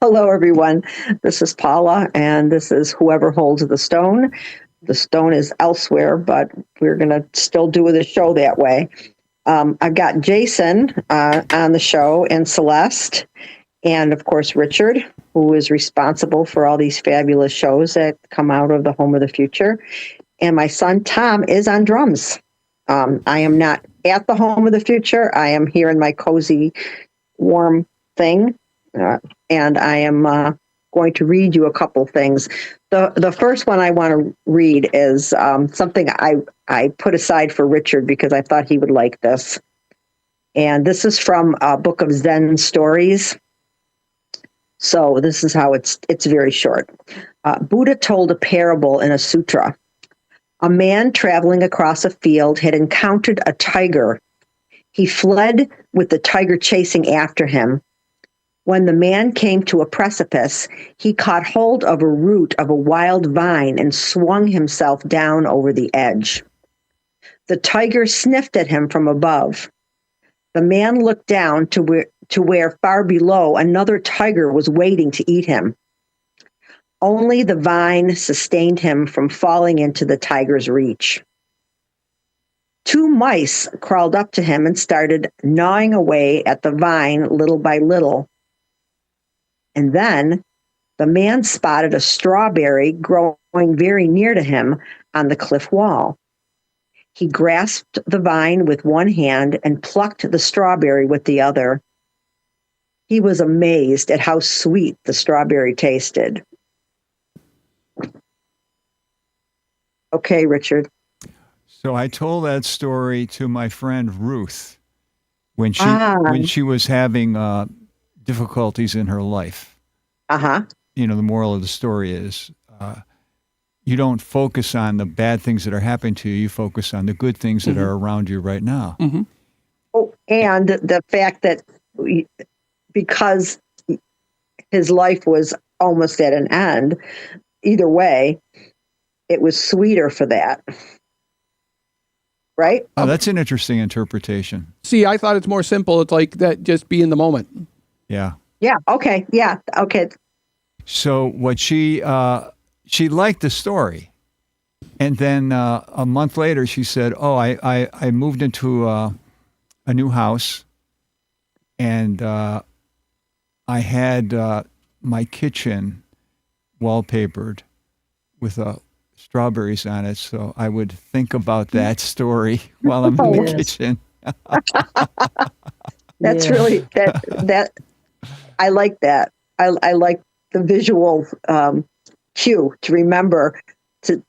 Hello, everyone. This is Paula, and this is Whoever Holds the Stone. The stone is elsewhere, but we're going to still do the show that way. I've got Jason on the show, and Celeste, and of course, Richard, who is responsible for all these fabulous shows that come out of the Home of the Future. And my son, Tom, is on drums. I am not at the Home of the Future. I am here in my cozy, warm thing. And I am going to read you a couple things. The first one I want to read is something I put aside for Richard because I thought he would like this. And this is from a book of Zen stories. So this is how it's very short. Buddha told a parable in a sutra. A man traveling across a field had encountered a tiger. He fled with the tiger chasing after him. When the man came to a precipice, he caught hold of a root of a wild vine and swung himself down over the edge. The tiger sniffed at him from above. The man looked down to where far below another tiger was waiting to eat him. Only the vine sustained him from falling into the tiger's reach. Two mice crawled up to him and started gnawing away at the vine little by little. And then the man spotted a strawberry growing very near to him on the cliff wall. He grasped the vine with one hand and plucked the strawberry with the other. He was amazed at how sweet the strawberry tasted. Okay, Richard. So I told that story to my friend Ruth when she was having difficulties in her life. You know, the moral of the story is you don't focus on the bad things that are happening to you. You focus on the good things that are around you right now. Mm-hmm. Oh, and the fact that because his life was almost at an end, either way, it was sweeter for that. Right? Oh, that's an interesting interpretation. See, I thought it's more simple. It's like that, just be in the moment. Yeah. Yeah. Okay. Yeah. Okay. So what she liked the story, and then a month later she said, "Oh, I moved into a new house, and I had my kitchen wallpapered with strawberries on it, so I would think about that story while I'm in the kitchen." That's really that. I like that. I like the visual cue to remember to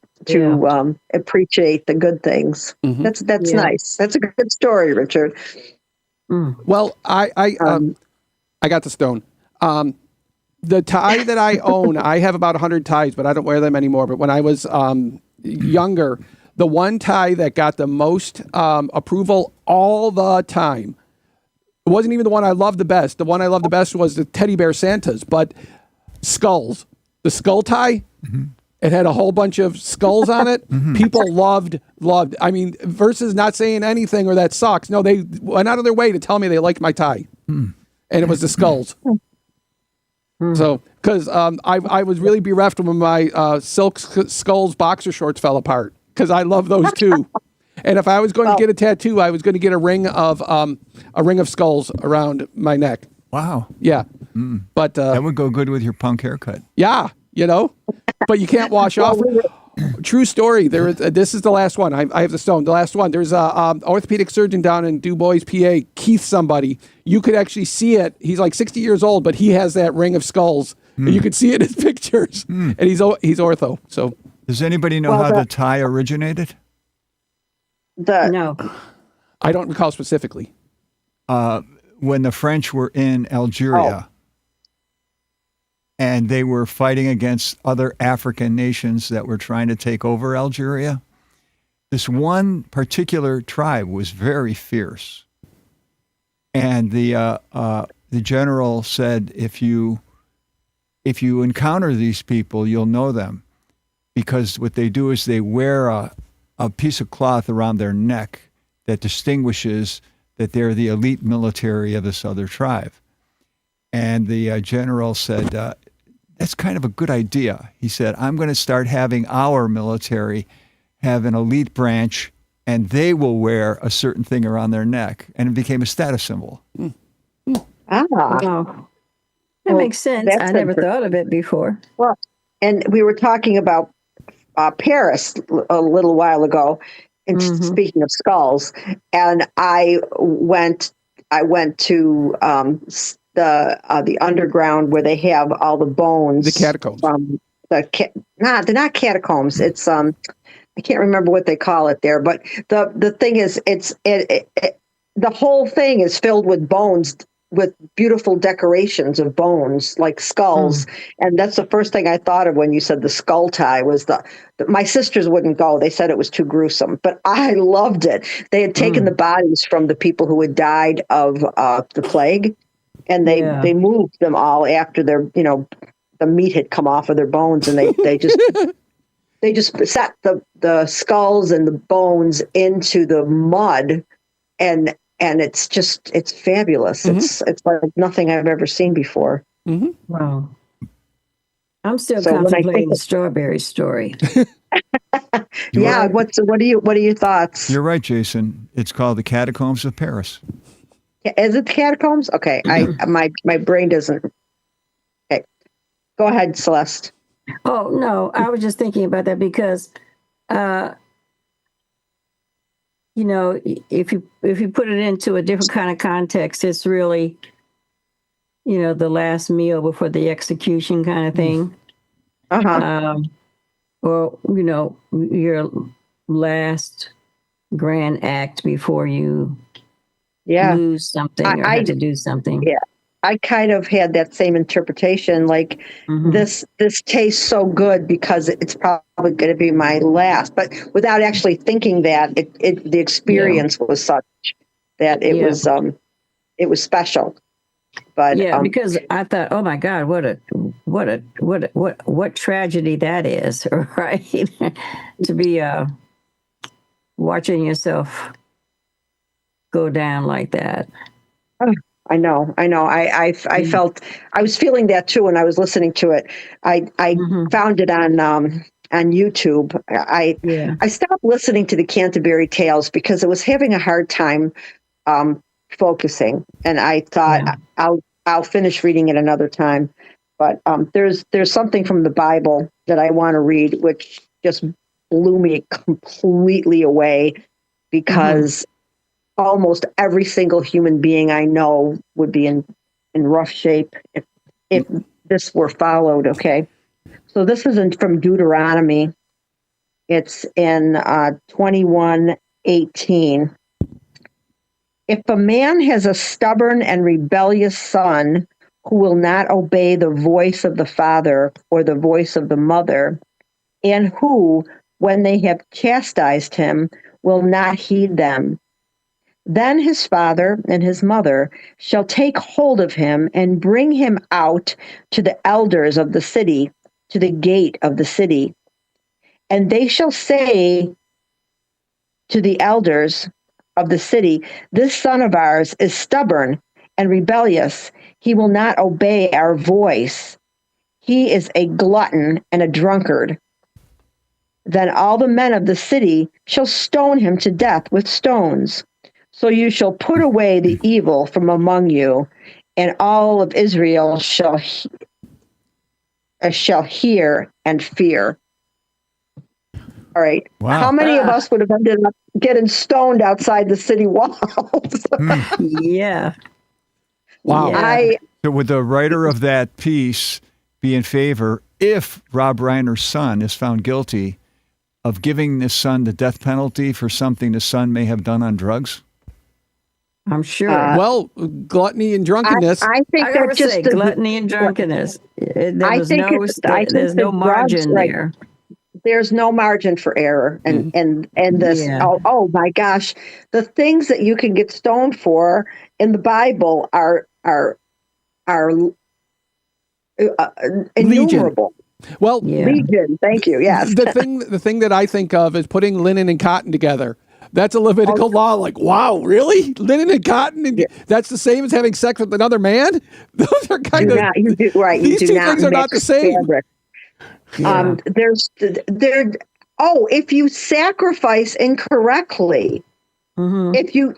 appreciate the good things. Mm-hmm. That's nice. That's a good story, Richard. Well, I got the stone. The tie that I own, I have about 100 ties, but I don't wear them anymore. But when I was younger, the one tie that got the most approval all the time, it wasn't even the one I loved the best. The one I loved the best was the teddy bear Santas, but skulls. The skull tie, it had a whole bunch of skulls on it. People loved. I mean, versus not saying anything or that sucks. No, they went out of their way to tell me they liked my tie. And it was the skulls. So, because I was really bereft when my silk skulls boxer shorts fell apart, because I love those too. And if I was going to get a tattoo, I was going to get a ring of skulls around my neck. Wow. Yeah. But that would go good with your punk haircut. Yeah, but you can't wash off. True story. This is the last one. I have the stone. The last one. There's a orthopedic surgeon down in Du Bois, PA, Keith somebody. You could actually see it. He's like 60 years old, but he has that ring of skulls. And you could see it in his pictures. And he's ortho. So does anybody know how the tie originated? No. I don't recall specifically. When the French were in Algeria. And they were fighting against other African nations that were trying to take over Algeria. This one particular tribe was very fierce. And the general said, if you encounter these people, you'll know them. Because what they do is they wear a piece of cloth around their neck that distinguishes that they're the elite military of this other tribe. And the general said, that's kind of a good idea. He said, I'm going to start having our military have an elite branch, and they will wear a certain thing around their neck. And it became a status symbol. Ah, Wow. That Well, makes sense. that's I never interesting. thought of it before. well, and we were talking about Paris a little while ago, and speaking of skulls, and I went to the underground where they have all the bones, The catacombs. from they're not catacombs. It's I can't remember what they call it there, but the thing is, the whole thing is filled with bones, with beautiful decorations of bones like skulls. And that's the first thing I thought of when you said the skull tie was my sisters wouldn't go. They said it was too gruesome, but I loved it. They had taken the bodies from the people who had died of the plague, and they moved them all after their, the meat had come off of their bones, and they just they just set the skulls and the bones into the mud, and it's fabulous. It's like nothing I've ever seen before. Wow. I'm still So when I contemplating think the of- strawberry story. Yeah. What are your thoughts? You're right, Jason. It's called the Catacombs of Paris. Is it the catacombs? Okay. My brain doesn't. Okay. Go ahead, Celeste. Oh, no, I was just thinking about that because, if you put it into a different kind of context, it's really, the last meal before the execution kind of thing. Or, your last grand act before you lose something or have to do something. Yeah. I kind of had that same interpretation. Like this tastes so good because it's probably going to be my last, but without actually thinking that the experience was such that it was special. But because I thought, oh my God, what tragedy that is, right? To be watching yourself go down like that. I know. I felt, I was feeling that too when I was listening to it. I found it on YouTube. I stopped listening to the Canterbury Tales because it was having a hard time focusing, and I thought I'll finish reading it another time. But there's something from the Bible that I want to read, which just blew me completely away, because almost every single human being I know would be in rough shape if this were followed. Okay. So this is from Deuteronomy. It's in 21:18. If a man has a stubborn and rebellious son who will not obey the voice of the father or the voice of the mother, and who, when they have chastised him, will not heed them, then his father and his mother shall take hold of him and bring him out to the elders of the city, to the gate of the city. And they shall say to the elders of the city, this son of ours is stubborn and rebellious. He will not obey our voice. He is a glutton and a drunkard. Then all the men of the city shall stone him to death with stones. So you shall put away the evil from among you, and all of Israel shall hear and fear. All right. Wow. How many of us would have ended up getting stoned outside the city walls? Yeah. Wow. Yeah. So would the writer of that piece be in favor, if Rob Reiner's son is found guilty, of giving this son the death penalty for something the son may have done on drugs? I'm sure. Well, gluttony and drunkenness. I think I that gotta just say, gluttony and drunkenness. There's the no margin drugs, there. There's no margin for error, and this. Yeah. Oh my gosh, the things that you can get stoned for in the Bible are innumerable. Well, Yeah. Legion. Thank you. Yes. the thing that I think of is putting linen and cotton together. That's a Levitical law. Like, wow, really? Linen and cotton, and that's the same as having sex with another man. Those are kind of right. These two things are not the same. Fabric. Yeah. If you sacrifice incorrectly, Mm-hmm.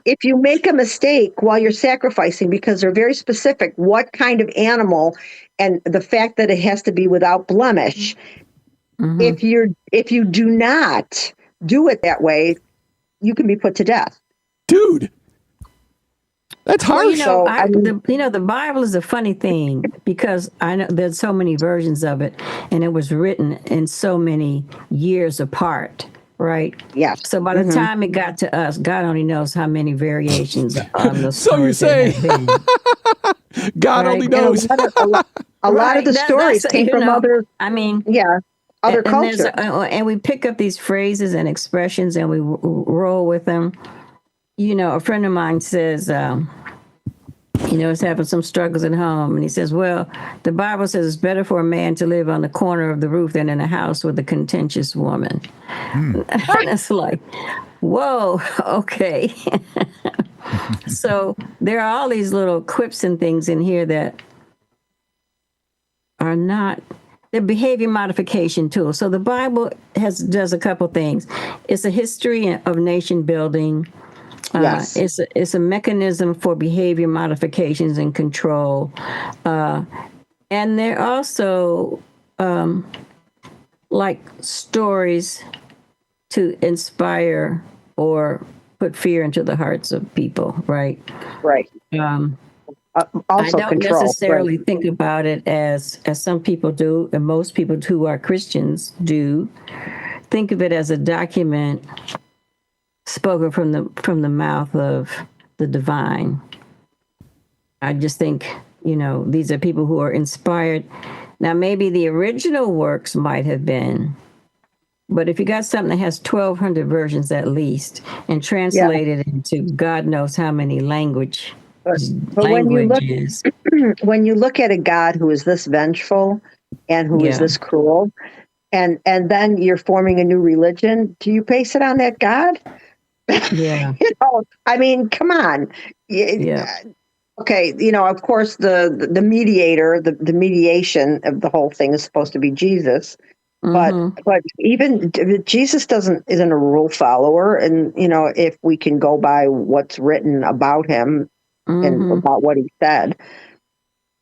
if you make a mistake while you're sacrificing, because they're very specific, what kind of animal, and the fact that it has to be without blemish. Mm-hmm. If you do not do it that way, you can be put to death. Dude, that's harsh. Well, the Bible is a funny thing because I know there's so many versions of it, and it was written in so many years apart, right? Yes. So by the time it got to us, God only knows how many variations on the So you stories there say. have been. God Right. only knows. A lot of the stories came from other cultures. And we pick up these phrases and expressions and we roll with them. A friend of mine says, is having some struggles at home. And he says, well, the Bible says it's better for a man to live on the corner of the roof than in a house with a contentious woman. And it's like, whoa, okay. So there are all these little quips and things in here that are not, they're behavior modification tools. So the Bible does a couple things. It's a history of nation building. Yes. It's a mechanism for behavior modifications and control. And they're also like stories to inspire or put fear into the hearts of people, right? Right. I don't control, necessarily think about it as some people do, and most people who are Christians do. Think of it as a document spoken from the mouth of the divine. I just think, these are people who are inspired. Now, maybe the original works might have been, but if you got something that has 1,200 versions at least and translated into God knows how many languages. But when you look at a God who is this vengeful and who is this cruel, and then you're forming a new religion, do you base it on that God? Yeah. I mean, come on. Yeah. Okay, of course the mediator, the mediation of the whole thing is supposed to be Jesus. But even Jesus isn't a rule follower, and if we can go by what's written about him and about what he said.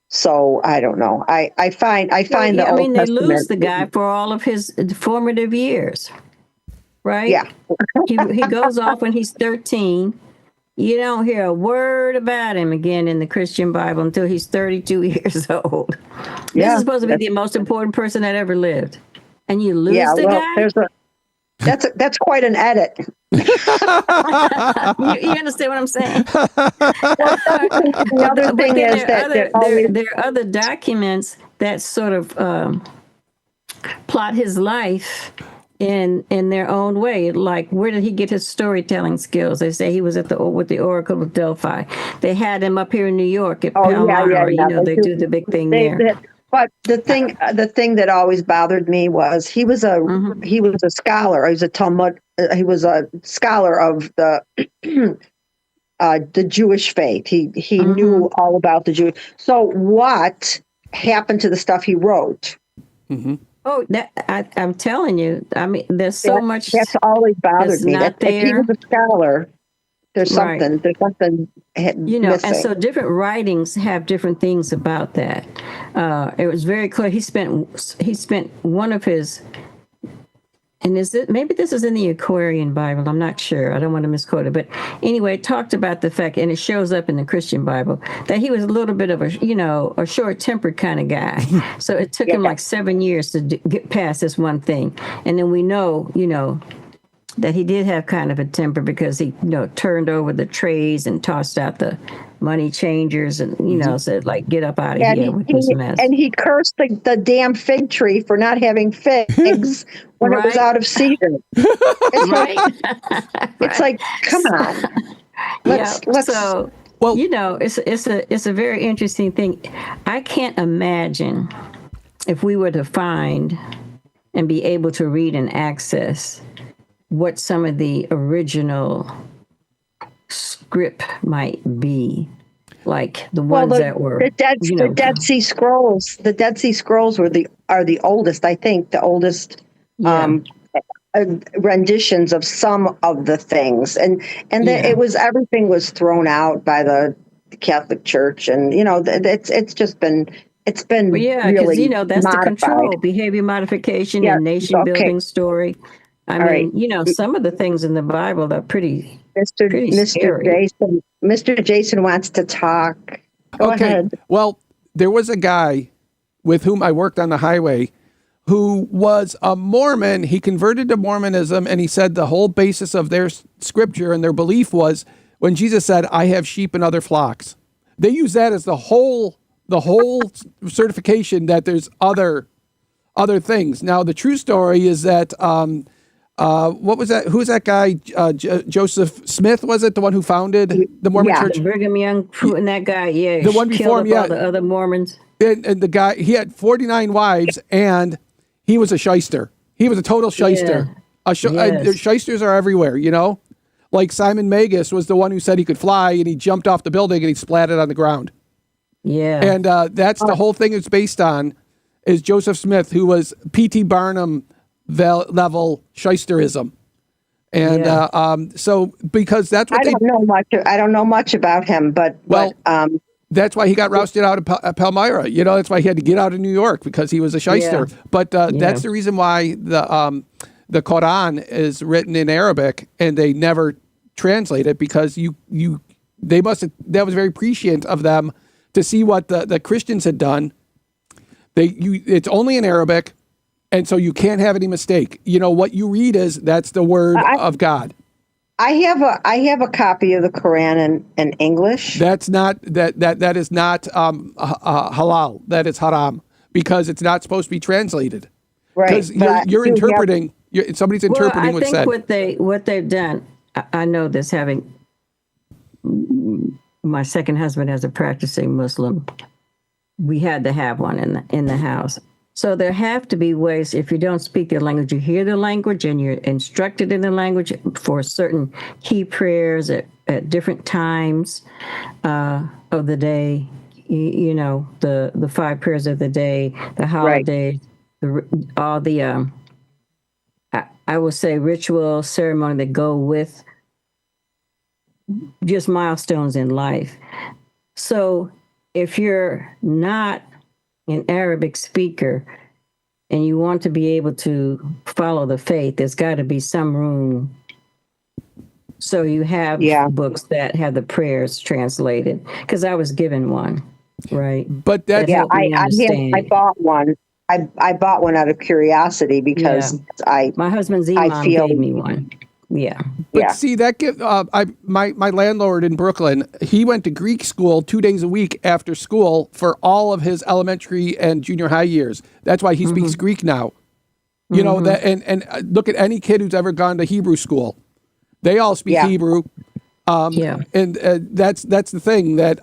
So I don't know. I find the Old Testament. They lose the guy for all of his formative years, right? Yeah. he goes off when he's 13. You don't hear a word about him again in the Christian Bible until he's 32 years old. This is supposed to be the most important person that ever lived, and you lose the guy. That's quite an edit. You understand what I'm saying? The other thing is that there are other documents that sort of plot his life in their own way. Like, where did he get his storytelling skills? They say he was with the Oracle of Delphi. They had him up here in New York at Palmyra. They do the big thing there. But the thing that always bothered me was he was a scholar. He was a Talmud. He was a scholar of the Jewish faith. He knew all about the Jewish. So what happened to the stuff he wrote? Mm-hmm. Oh, I'm telling you. I mean, there's so much. That's always bothered me. If he was a scholar, there's something. Right. There's something missing. And so different writings have different things about that. It was very clear. He spent one of his, and maybe this is in the Aquarian Bible. I'm not sure. I don't want to misquote it, but anyway, it talked about the fact, and it shows up in the Christian Bible, that he was a little bit of a short-tempered kind of guy. So it took him like 7 years to get past this one thing, and then we know, that he did have kind of a temper because he, turned over the trays and tossed out the money changers and, said, like, get up out of here with this mess. And he cursed the damn fig tree for not having figs when it was out of season. It's like, come on. Let's. So, it's a very interesting thing. I can't imagine if we were to find and be able to read and access what some of the original script might be, like the Well, ones that were, the Dead Sea Scrolls. The Dead Sea Scrolls are the oldest. I think the oldest yeah, renditions of some of the things, and Yeah. it was everything was thrown out by the Catholic Church, and it's just been well, yeah, because really that's the modified. control, behavior modification, Yeah. and nation Okay. building story. I All right. mean, some of the things in the Bible are pretty Mr. scary. Jason wants to talk. Go Okay. ahead. Well, there was a guy with whom I worked on the highway who was a Mormon. He converted to Mormonism, and he said the whole basis of their scripture and their belief was when Jesus said, "I have sheep and other flocks." They use that as the whole certification that there's other things. Now, the true story is that what was that? Who's that guy? Joseph Smith, was it the one who founded the Mormon Yeah. Church? Brigham Young and that guy, yeah, The one before killed him, up all yeah. the other Mormons. And the guy, he had 49 wives, and he was a shyster. He was a total shyster. Yes. Shysters are everywhere, Like Simon Magus was the one who said he could fly, and he jumped off the building and he splatted on the ground. Yeah, And that's the whole thing it's based on, is Joseph Smith, who was P.T. Barnum level shysterism. And Yeah. so because that's what I don't know much. I don't know much about him, but that's why he got rousted out of Palmyra. That's why he had to get out of New York, because he was a shyster. Yeah. But that's the reason why the Quran is written in Arabic and they never translate it, because that was very prescient of them to see what the Christians had done. It's only in Arabic, and so you can't have any mistake. What you read that's the word of God. I have a copy of the Quran in English. That is not halal. That is haram, because it's not supposed to be translated. Right. Because but you're I do interpreting. Somebody's interpreting well, I what's think said. what they've done. I know this, having my second husband as a practicing Muslim. We had to have one in the house. So there have to be ways, if you don't speak the language, you hear the language and you're instructed in the language for certain key prayers at different times of the day. The 5 prayers of the day, the holidays, all the I will say ritual ceremony that go with just milestones in life. So if you're not an Arabic speaker and you want to be able to follow the faith, there's got to be some room. So you have books that have the prayers translated, because I was given one, right? But that's I bought one. I bought one out of curiosity because my husband's imam gave me one. Yeah. But see, that my landlord in Brooklyn, he went to Greek school 2 days a week after school for all of his elementary and junior high years. That's why he speaks Greek now. That, and look at any kid who's ever gone to Hebrew school. They all speak Hebrew. And that's the thing that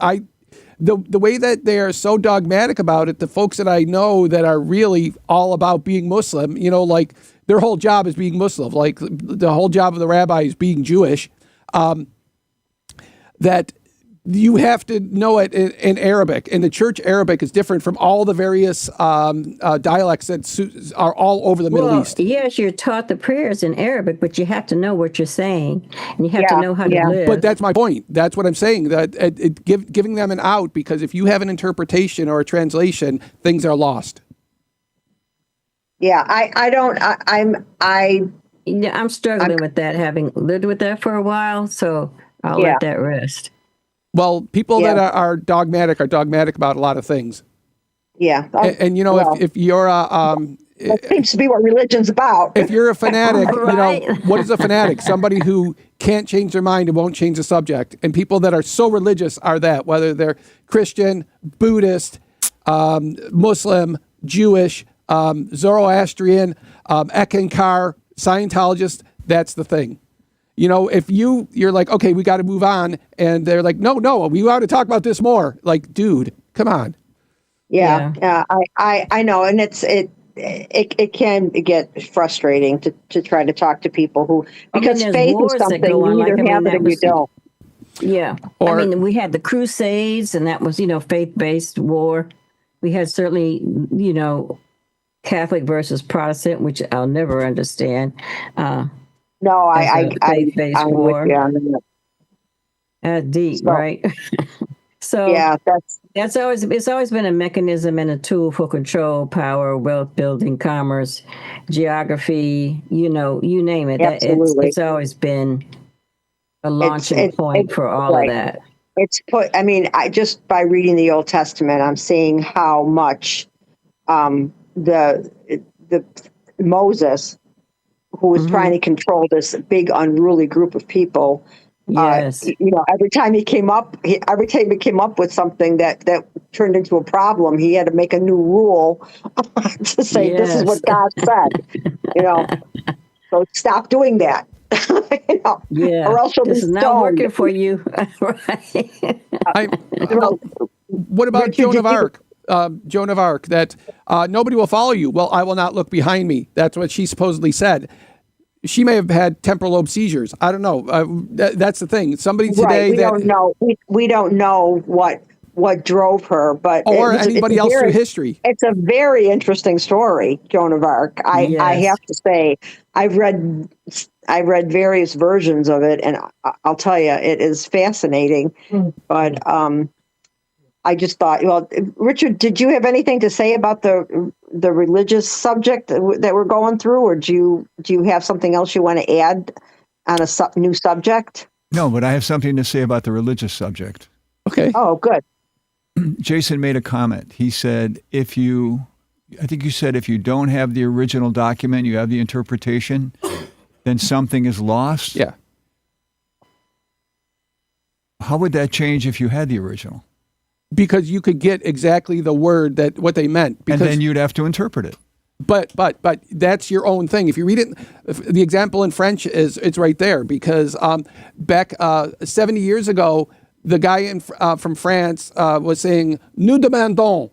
the way that they are so dogmatic about it, the folks that I know that are really all about being Muslim, like their whole job is being Muslim, like the whole job of the rabbi is being Jewish, that you have to know it in Arabic. And the church Arabic is different from all the various dialects that are all over the Middle East. Yes, you're taught the prayers in Arabic, but you have to know what you're saying, and you have to know how to live. But that's my point. That's what I'm saying, that giving them an out, because if you have an interpretation or a translation, things are lost. Yeah, I'm struggling with that, having lived with that for a while, so I'll let that rest. Well, people that are dogmatic about a lot of things. Yeah. And if you're it seems to be what religion's about. If you're a fanatic, Right. what is a fanatic? Somebody who can't change their mind and won't change the subject. And people that are so religious are that, whether they're Christian, Buddhist, Muslim, Jewish, Zoroastrian, Eckankar, Scientologist, that's the thing. If you're like, okay, we got to move on, and they're like, no, we want to talk about this more. Like, dude, come on. Yeah. I know, and it can get frustrating to try to talk to people who, because there's faith is wars that something go on, you either like, I have mean, it that or you was- don't. Yeah. Or- I mean, we had the Crusades, and that was, faith-based war. We had certainly, Catholic versus Protestant, which I'll never understand. No, As a faith-based I'm with war. you on that. Deep, So- right? So Yeah, it's always been a mechanism and a tool for control, power, wealth building, commerce, geography, you name it. Absolutely. It's always been a launching point for all right. of that. I just by reading the Old Testament, I'm seeing how much the Moses, who was trying to control this big unruly group of people. Yes. Every time he came up with something that turned into a problem, he had to make a new rule to say this is what God said. So stop doing that. Yeah. Or else you'll This be is not stoned. working for you. Right. What about Richard, Joan did of Arc? Joan of Arc, that nobody will follow you. Well, I will not look behind me. That's what she supposedly said. She may have had temporal lobe seizures. I don't know. That's the thing. Somebody today We don't know. We don't know what drove her, but or anybody else through history. It's a very interesting story, Joan of Arc. I Yes. have to say, I've read various versions of it, and I'll tell you, it is fascinating. But I just thought, well, Richard, did you have anything to say about the religious subject that we're going through, or do you have something else you want to add on a new subject? No, but I have something to say about the religious subject. Okay. Oh, good. Jason made a comment. He said, if you don't have the original document, you have the interpretation, then something is lost. Yeah. How would that change if you had the original? Because you could get exactly the word what they meant. Because, And then you'd have to interpret it. but that's your own thing. If you read it, the example in French it's right there. Because back 70 years ago, the guy from France was saying "nous demandons,"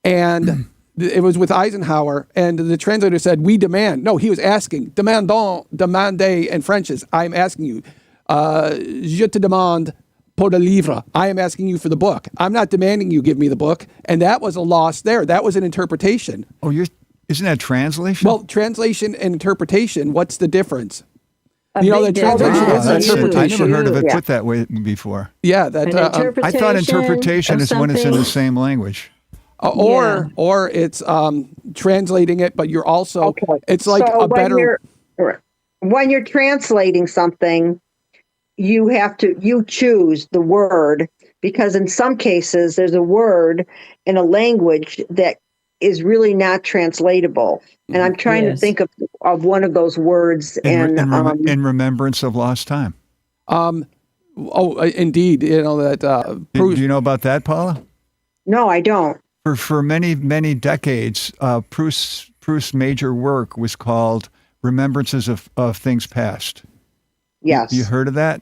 and it was with Eisenhower, and the translator said "we demand." No, he was asking "demandons," "demandez" in French is "I'm asking you." Je te demande pour le livre. I am asking you for the book. I'm not demanding you give me the book, and that was a loss there. That was an interpretation. Oh, isn't that translation? Well, translation and interpretation. What's the difference? A The big translation difference. is I interpretation. never heard of it Yeah. put that way before. Yeah, that An I thought interpretation of is when it's in the something. same language. or it's translating it, but you're also Okay. it's like So a better. when you're translating something, you choose the word, because in some cases there's a word in a language that is really not translatable. And I'm trying to Yes. think of one of those words In remembrance remembrance of lost time. Indeed, that Do proves. you know about that, Paula? No, I don't. For many, many decades, Proust's major work was called Remembrances of Things Past. Yes. You heard of that?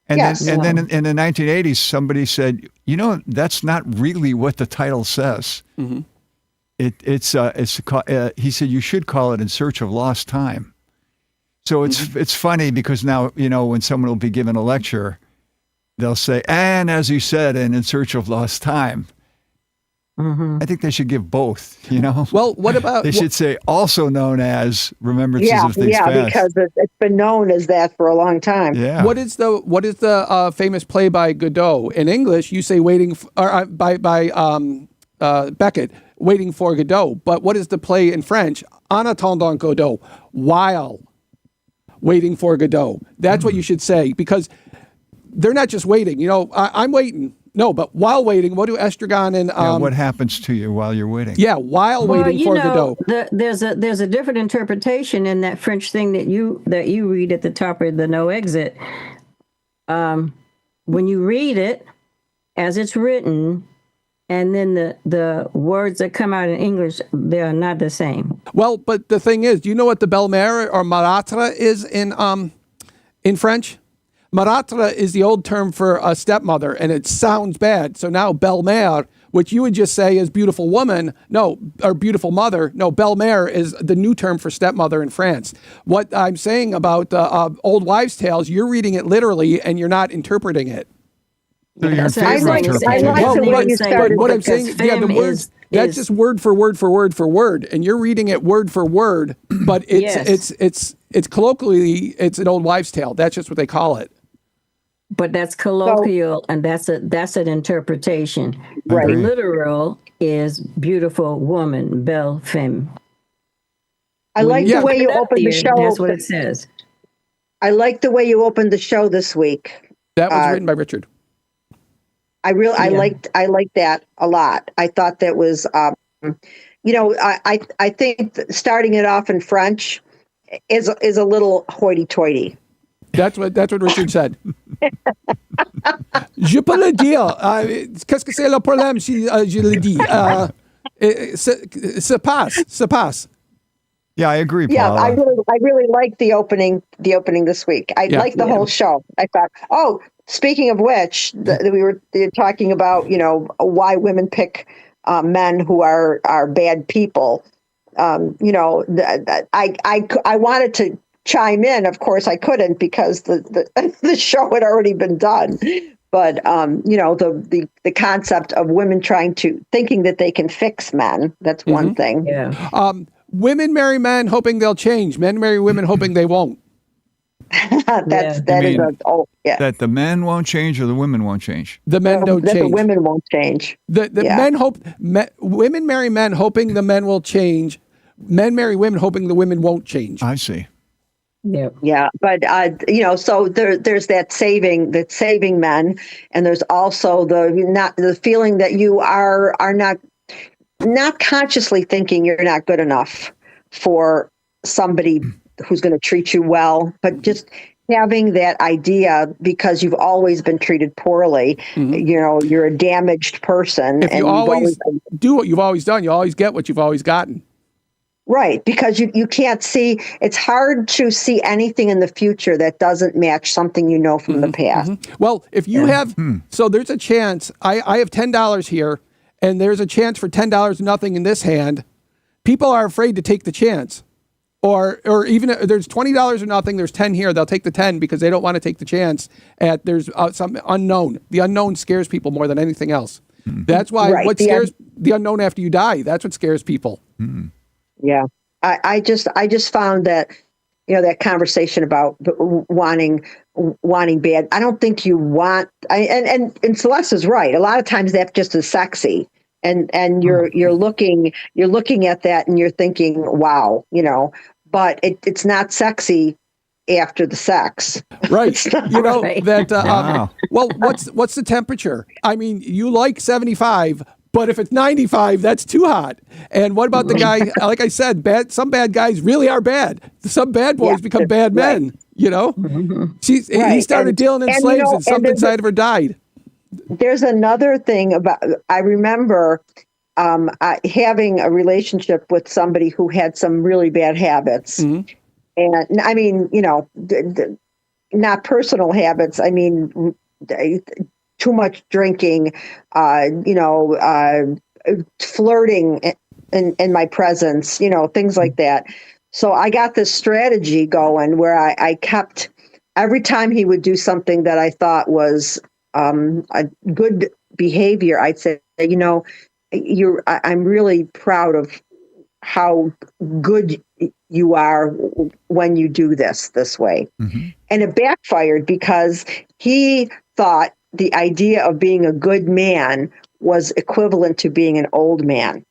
And Yes. then in the 1980s, somebody said, that's not really what the title says. Mm-hmm. He said you should call it In Search of Lost Time. So it's funny because now, when someone will be given a lecture, they'll say, and as you said, In Search of Lost Time. I think they should give both, Well, what about They should say also known as Remembrances of Things Past. because it's been known as that for a long time. Yeah. what is the famous play by Godot in English? You say by Beckett, Waiting for Godot. But what is the play in French? En attendant Godot, while waiting for Godot. That's what you should say, because they're not just waiting. I'm waiting. No, but while waiting, what do Estragon and what happens to you while you're waiting? yeah, while waiting for Godot. There's a different interpretation in that French thing that you read at the top of the no exit. When you read it as it's written, and then the words that come out in English, they are not the same. Well, but the thing is, do you know what the belle-mère or marâtre is in French? Marâtre is the old term for a stepmother, and it sounds bad. So now belle-mère, which you would just say is beautiful woman, no, or beautiful mother. No, belle-mère is the new term for stepmother in France. What I'm saying about old wives' tales, you're reading it literally and you're not interpreting it. So you're in That's what I'm favor of saying. I like interpretation. the way you started What I'm with saying, this. yeah, the Femme words, that's is- just word for word for word for word, and you're reading it word for word, but Yes. it's colloquially, it's an old wives' tale. That's just what they call it. But that's colloquial, and that's an interpretation. Right. Agree. Literal is beautiful woman, belle femme. I like Yeah. the way you Put it up opened the there, show. That's what it says. I like the way you opened the show this week. That was written by Richard. I Yeah. liked that a lot. I thought that was, I think that starting it off in French is a little hoity-toity. That's what Richard said. Je peux le dire. Qu'est-ce que c'est le problème si je le dis? Se passe. Yeah, I agree, Yeah, Paula. I really liked the opening this week. I liked the whole show. I thought, oh, speaking of which, we were talking about, why women pick men who are bad people. I wanted to chime in. Of course, I couldn't because the show had already been done. But the concept of women thinking that they can fix men, that's one thing. Yeah. Women marry men hoping they'll change. Men marry women hoping they won't. That You is mean yeah. That the men won't change or the women won't change? The men don't That change. the women won't change. The Yeah. women marry men hoping the men will change. Men marry women hoping the women won't change. I see. Yeah. Yeah, but so there's that saving men, and there's also the feeling that you are not consciously thinking you're not good enough for somebody who's going to treat you well, but just having that idea because you've always been treated poorly. You're a damaged person, If and you you've always do what you've always done, you always get what you've always gotten. right, because you can't see. It's hard to see anything in the future that doesn't match something from the past. Well, if you have, so there's a chance, I have $10 here, and there's a chance for $10 nothing in this hand. People are afraid to take the chance. Or even there's $20 or nothing, there's 10 here, they'll take the 10 because they don't want to take the chance at there's some unknown. The unknown scares people more than anything else. That's why Right. what scares the unknown after you die, that's what scares people. Yeah, I just found that that conversation about wanting bad. I don't think you want. And Celeste is right. A lot of times that just is sexy, and you're looking at that and you're thinking, wow, but it's not sexy after the sex. Right. Right. That Wow. well, what's the temperature? I mean, you like 75, but if it's 95, that's too hot. And what about the guy, like I said, some bad guys really are bad. Some bad boys become bad men, He Right. started dealing in slaves and something and inside of her died. There's another thing I remember having a relationship with somebody who had some really bad habits. And I mean, not personal habits. I mean, too much drinking, flirting in my presence, things like that. So I got this strategy going where I kept, every time he would do something that I thought was a good behavior, I'd say, I'm really proud of how good you are when you do this way. And it backfired because he thought the idea of being a good man was equivalent to being an old man.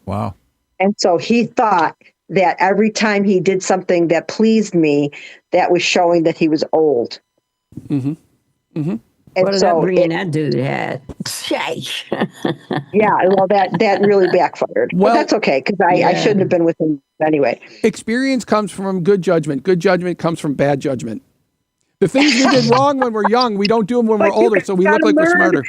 Wow. And so he thought that every time he did something that pleased me, that was showing that he was old. And What did so that brain that dude had? yeah, well, that really backfired. Well, but that's okay, because I shouldn't have been with him anyway. Experience comes from good judgment. Good judgment comes from bad judgment. The things we did wrong when we're young, we don't do them when we're older, so we look like we're smarter.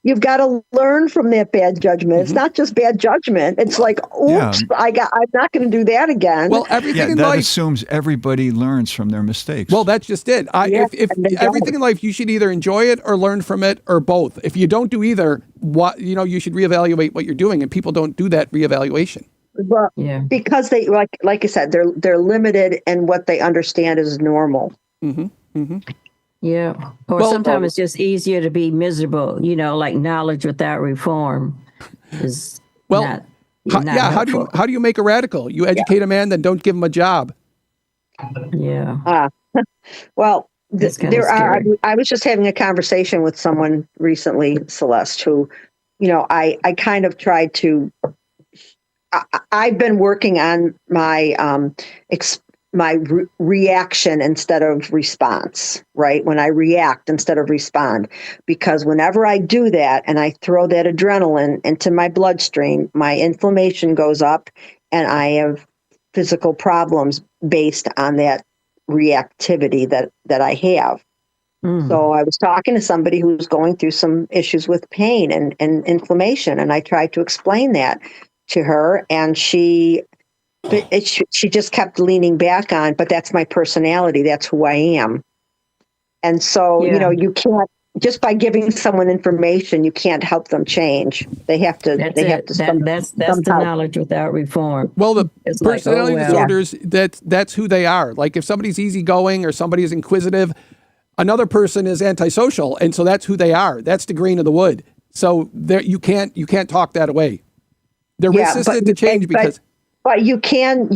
you've got to learn from that bad judgment. It's not just bad judgment. It's like, oops, Yeah. I'm not going to do that again. Well, everything Yeah, in that life. assumes everybody learns from their mistakes. Well, that's just it. If and they everything don't. in life, you should either enjoy it or learn from it or both. If you don't do either, you should reevaluate what you're doing, and people don't do that reevaluation. Well, Yeah. because they like I said, they're limited in what they understand is normal. Yeah. Or Well, sometimes it's just easier to be miserable, like knowledge without reform is Well, not, not helpful. how do you make a radical? You educate a man, then don't give him a job. Yeah. Well, That's kinda there are. scary. I was just having a conversation with someone recently, Celeste, who, I kind of tried to. I've been working on my reaction instead of response, right? When I react instead of respond, because whenever I do that and I throw that adrenaline into my bloodstream, my inflammation goes up, and I have physical problems based on that reactivity that I have. So I was talking to somebody who was going through some issues with pain and inflammation, and I tried to explain that to her, and she just kept leaning back on, but that's my personality, that's who I am. And so, Yeah. you can't, just by giving someone information, you can't help them change. They have to. That's they it. have to. That's the somehow. knowledge without reform. Well, the It's like, personality oh, well. disorders, that's who they are. Like if somebody's easygoing or somebody is inquisitive, another person is antisocial, and so that's who they are. That's the grain of the wood. So there, you can't talk that away. They're resistant to change because. But you can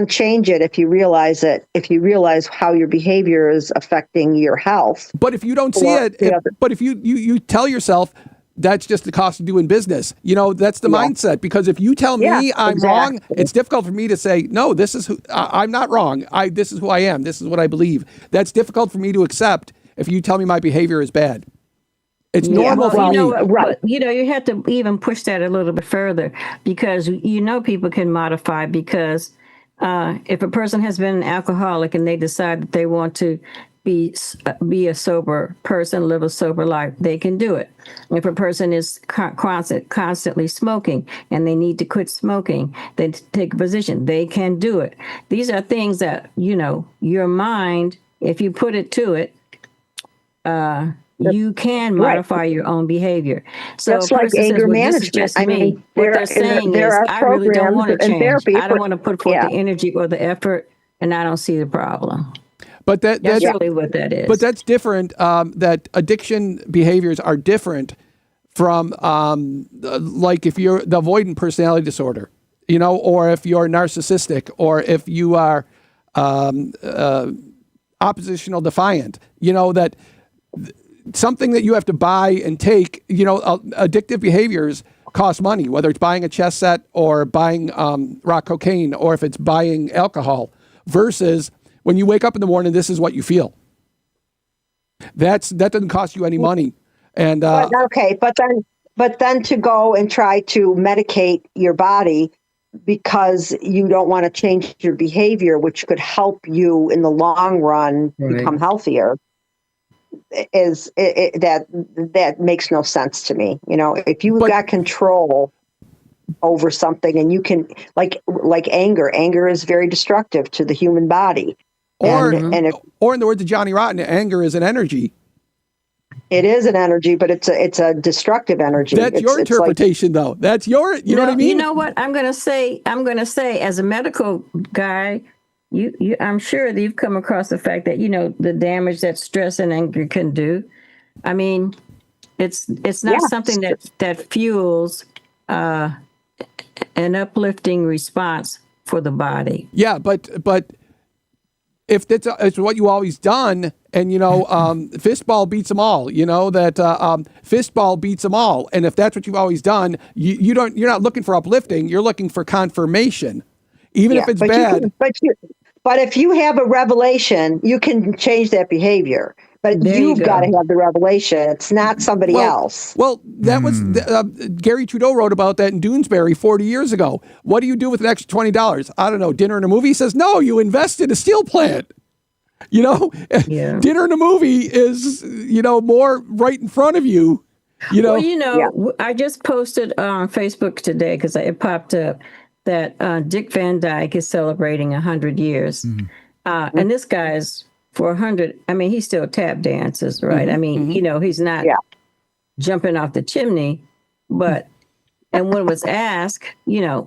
change it if you realize it. If you realize how your behavior is affecting your health. But if you don't see Or it, the other. but if you tell yourself that's just the cost of doing business, that's the mindset. Because if you tell me Yeah, I'm wrong, exactly. it's difficult for me to say no. This is who I'm not wrong. This is who I am. This is what I believe. That's difficult for me to accept if you tell me my behavior is bad. It's normal for me. Right. But, you have to even push that a little bit further because, people can modify because if a person has been an alcoholic and they decide that they want to be a sober person, live a sober life, they can do it. If a person is constantly smoking and they need to quit smoking, they take a position, they can do it. These are things that, your mind, if you put it to it, you can modify your own behavior. So That's a like person says, anger well, this is management. just I me. mean, What there- they're saying there is, are I really don't want to programs in change. therapy I don't for- want to put forth yeah. the energy or the effort, and I don't see the problem. But That's that's really what that is. But that's different. That addiction behaviors are different from like if you're the avoidant personality disorder, or if you're narcissistic, or if you are oppositional defiant. That something that you have to buy and take. Addictive behaviors cost money, whether it's buying a chess set or buying rock cocaine, or if it's buying alcohol. Versus when you wake up in the morning, this is what you feel. That doesn't cost you any money. And Okay, but then to go and try to medicate your body because you don't want to change your behavior, which could help you in the long run become healthier, that makes no sense to me. If you got control over something and you can, like anger is very destructive to the human body. or and if or in the words of Johnny Rotten, anger is an energy. it is an energy, but it's a destructive energy. That's your it's like- interpretation, though. That's your, you know what I mean? You know what I'm going to say? As a medical guy, I'm sure that you've come across the fact that, the damage that stress and anger can do. I mean, it's not something that fuels an uplifting response for the body. Yeah, but if it's what you always done, and fistball beats them all. Fistball beats them all. And if that's what you've always done, you're not looking for uplifting. You're looking for confirmation, even if it's bad. But if you have a revelation, you can change that behavior. But you've got to have the revelation. It's not somebody else. Well, that was Gary Trudeau wrote about that in Doonesbury 40 years ago. What do you do with an extra $20? I don't know. Dinner and a movie? He says, no, you invest in a steel plant. Dinner and a movie is, more right in front of you You know, Well, I just posted on Facebook today because it popped up that Dick Van Dyke is celebrating 100 years. And this guy's for 100. I mean, he still tap dances, right? I mean, he's not Yeah. jumping off the chimney, but and when was asked,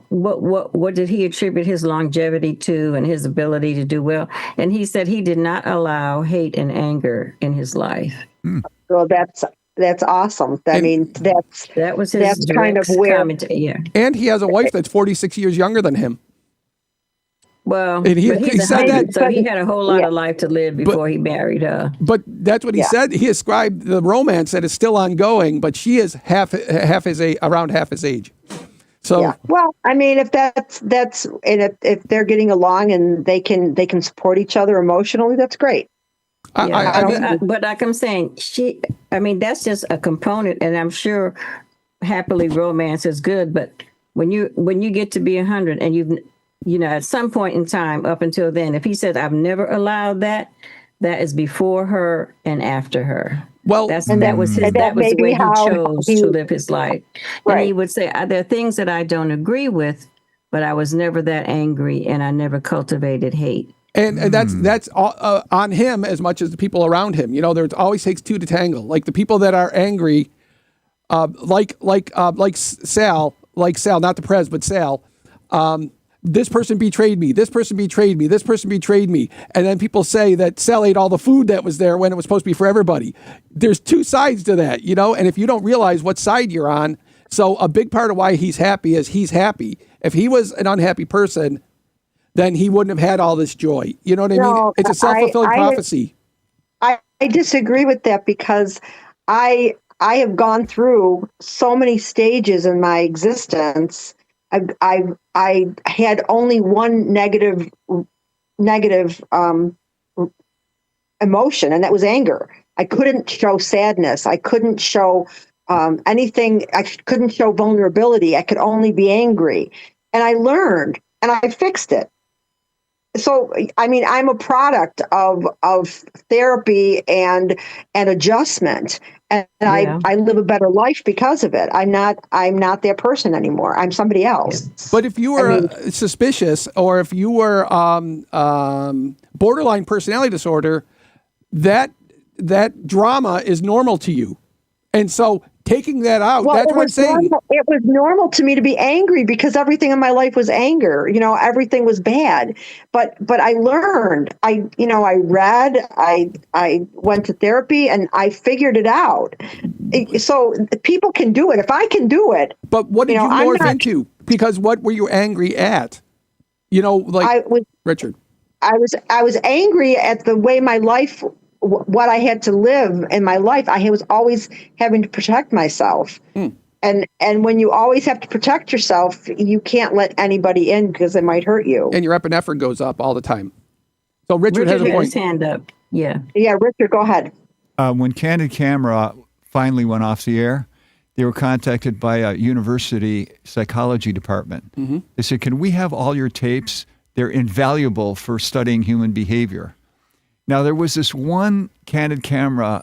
what did he attribute his longevity to and his ability to do well? And he said he did not allow hate and anger in his life. So that's awesome. I mean, That was his that's kind of direct where. comment. Yeah. and he has a wife that's 46 years younger than him. Well, And he but he's said 100, that- so he had a whole lot Yeah. of life to live before he married her. But that's what he Yeah. said. He ascribed the romance that is still ongoing, but she is around half his age. So Yeah. Well, I mean, if that's and if they're getting along and they can support each other emotionally, that's great. But like I'm saying, that's just a component, and I'm sure happily romance is good. But when you get to be 100 and at some point in time up until then, if he says I've never allowed that, that is before her and after her. well, That was that the may be way he how chose he- to live his life. And he Right. would say, there are things that I don't agree with, but I was never that angry and I never cultivated hate. and that's on him as much as the people around him. There always takes two to tango. Like the people that are angry, like Sal, not the Prez, but Sal. This person betrayed me. This person betrayed me. This person betrayed me. And then people say that Sal ate all the food that was there when it was supposed to be for everybody. There's two sides to that, and if you don't realize what side you're on, so a big part of why he's happy is he's happy. If he was an unhappy person, then he wouldn't have had all this joy. You know what I mean? No, It's a self-fulfilling prophecy. I disagree with that because I have gone through so many stages in my existence. I had only one negative emotion, and that was anger. I couldn't show sadness. I couldn't show anything. I couldn't show vulnerability. I could only be angry. And I learned, and I fixed it. So, I mean, I'm a product of therapy and adjustment, and Yeah. I live a better life because of it. I'm not that person anymore. I'm somebody else. But if you were suspicious, or if you were borderline personality disorder, that drama is normal to you, and so taking that out, Well, that's what I'm saying. It was normal to me to be angry because everything in my life was anger. Everything was bad. But I learned. I read. I went to therapy, and I figured it out. So people can do it. If I can do it, But what did you I'm morph not- into? Because what were you angry at? I was Richard. I was angry at the way my life, what I had to live in my life. I was always having to protect myself. And when you always have to protect yourself, you can't let anybody in because it might hurt you. And your epinephrine goes up all the time. So Richard has a Richard had point. his hand up. Yeah. Yeah, Richard, go ahead. When Candid Camera finally went off the air, they were contacted by a university psychology department. They said, "Can we have all your tapes? They're invaluable for studying human behavior." Now, there was this one Candid Camera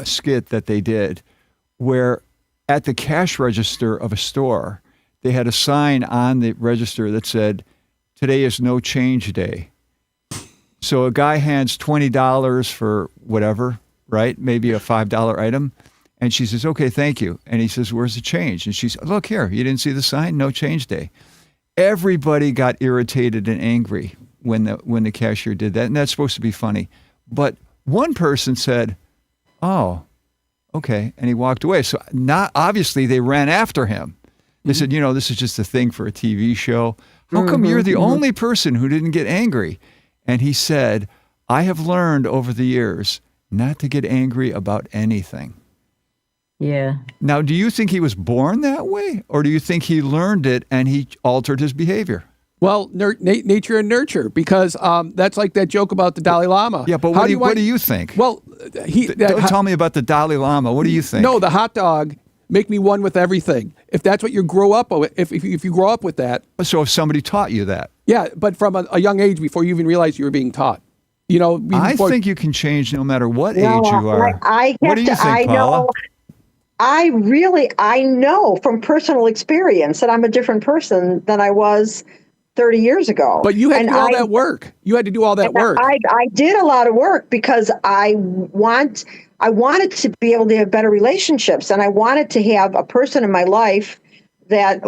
skit that they did where at the cash register of a store, they had a sign on the register that said, "Today is no change day." So a guy hands $20 for whatever, right? Maybe a $5 item. And she says, "Okay, thank you." And he says, "Where's the change?" And she says, "Look here, you didn't see the sign? No change day." Everybody got irritated and angry when the cashier did that. And that's supposed to be funny. But one person said, "Oh, okay." And he walked away. So not obviously they ran after him. They said, "This is just a thing for a TV show. How come you're the only person who didn't get angry?" And he said, "I have learned over the years not to get angry about anything." Yeah. Now, do you think he was born that way, or do you think he learned it and he altered his behavior? Well, nature and nurture, because that's like that joke about the Dalai Lama. Yeah, but what do you think? Well, Don't tell me about the Dalai Lama. What do you think? No, the hot dog make me one with everything. If that's what you grow up with, if you grow up with that, So if somebody taught you that, yeah, but from a young age before you even realized you were being taught, I think you can change no matter what age No, you are. I what have do you to. think, I Paula? know. I know from personal experience that I'm a different person than I was 30 years ago. But you had And to do all that work. You had to do all that work. I did a lot of work because I wanted to be able to have better relationships, and I wanted to have a person in my life that